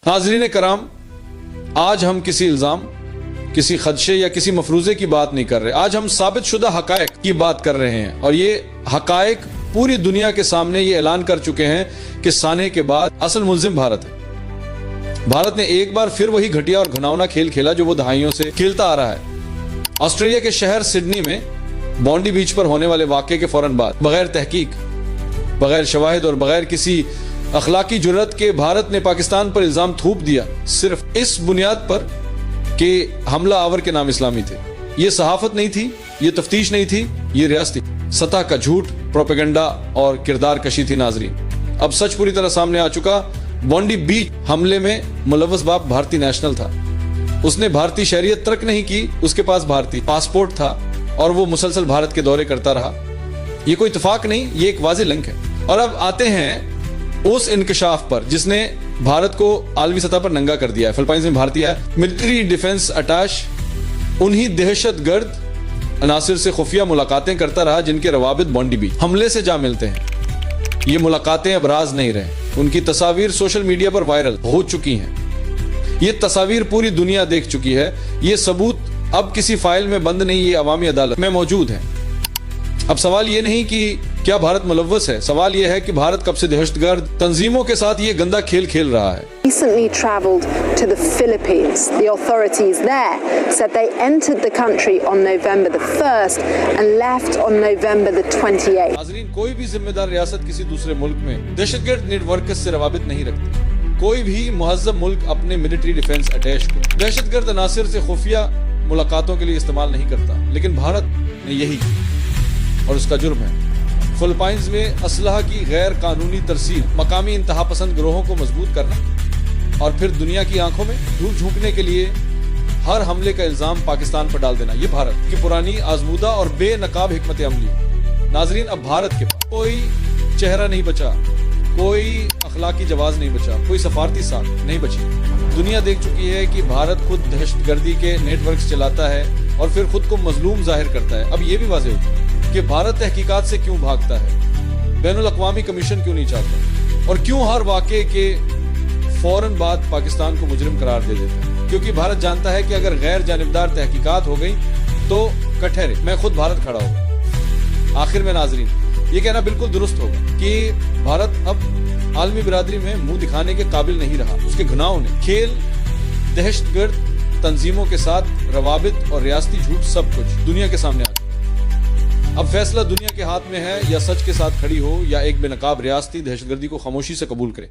नाज़रीन कराम, आज हम किसी इल्ज़ाम, किसी खदशे या किसी मफरूज़े की बात नहीं कर रहे। आज हम साबित शुदा हक़ाइक़ की बात कर रहे हैं और ये हक़ाइक़ पूरी दुनिया के सामने ये ऐलान कर चुके हैं कि साने के बाद असल मुल्ज़िम भारत है। भारत ने एक बार फिर वही घटिया और घिनौना खेल खेला जो वो दहाइयों से खेलता आ रहा है। ऑस्ट्रेलिया के शहर सिडनी में बॉन्डी बीच पर होने वाले वाक़े के फौरन बाद बगैर तहकीक, बगैर शवाहिद और बगैर किसी अखलाकी जुर्रत के भारत ने पाकिस्तान पर इल्जाम थोप दिया, सिर्फ इस बुनियाद पर कि हमला आवर के नाम इस्लामी थे। ये सहाफत नहीं थी, ये तफ्तीश नहीं थी, ये रियासती सतह का झूठ, प्रोपेगेंडा और किरदार कशी थी। नाजरीन, अब सच पूरी तरह सामने आ चुका। बॉन्डी बीच हमले में मुलव्वस बाप भारतीय नेशनल था। उसने भारतीय शहरियत तर्क नहीं की, उसके पास भारतीय पासपोर्ट था और वो मुसलसल भारत के दौरे करता रहा। ये कोई इत्तेफाक नहीं, ये एक वाज़ेह लिंक है। और अब आते हैं उस इंकशाफ पर जिसने भारत को आलमी सतह पर नंगा कर दिया है। फिलीपींस में भारतीय मिलिट्री डिफेंस अटैश उन्हीं दहशतगर्द अनासिर से खुफिया मुलाकातें करता रहा जिनके रवाबित बॉन्डी बीच हमले से जा मिलते हैं। ये मुलाकातें अब राज नहीं रहे, उनकी तस्वीर सोशल मीडिया पर वायरल हो चुकी हैं। ये तस्वीर पूरी दुनिया देख चुकी है। ये सबूत अब किसी फाइल में बंद नहीं, ये अवामी अदालत में मौजूद है। अब सवाल ये नहीं कि क्या भारत मुलव्वस है, सवाल ये है कि भारत कब से दहशतगर्द तंजीमों के साथ ये गंदा खेल खेल रहा है। Recently travelled to the Philippines. The authorities there said they entered the country on November the 1st and left on November the 28th. नाज़रीन, कोई भी जिम्मेदार रियासत किसी दूसरे मुल्क में दहशतगर्द नेटवर्क से रवाबित नहीं रखती। कोई भी मुहज़्ज़ब मुल्क अपने मिलिट्री डिफेंस अटैश को दहशतगर्द अनासिर से खुफिया मुलाकातों के लिए इस्तेमाल नहीं करता, लेकिन भारत ने यही और उसका जुर्म है। फिलीपींस में असलहा की गैर कानूनी तरसील, मकामी इंतहा पसंद गिरोहों को मजबूत करना और फिर दुनिया की आंखों में धूल झोंकने के लिए हर हमले का इल्जाम पाकिस्तान पर डाल देना, ये भारत की पुरानी आजमूदा और बेनकाब हिकमत अमली है। नाजरीन, अब भारत के पास कोई चेहरा नहीं बचा, कोई अखलाकी जवाज नहीं बचा, कोई सफारती साख नहीं बची। दुनिया देख चुकी है कि भारत खुद दहशतगर्दी के नेटवर्क चलाता है और फिर खुद को मजलूम जाहिर करता है। अब ये भी वाज़ेह हो कि भारत तहकीकात से क्यों भागता है, बैनुल अक़वामी कमीशन क्यों नहीं चाहता और क्यों हर वाक़े के फौरन बाद पाकिस्तान को मुजरिम करार दे देता है। क्योंकि भारत जानता है कि अगर गैर जानिबदार तहकीकात हो गई तो कठहरे मैं खुद भारत खड़ा होगा। आखिर में नाजरीन, ये कहना बिल्कुल दुरुस्त होगा कि भारत अब आलमी बिरादरी में मुंह दिखाने के काबिल नहीं रहा। उसके गुनाहों ने खेल दहशतगर्द तंजीमों के साथ रवाबित और रियासती झूठ सब कुछ दुनिया के सामने आ गया। अब फैसला दुनिया के हाथ में है, या सच के साथ खड़ी हो या एक बेनकाब रियासती दहशतगर्दी को खामोशी से कबूल करे।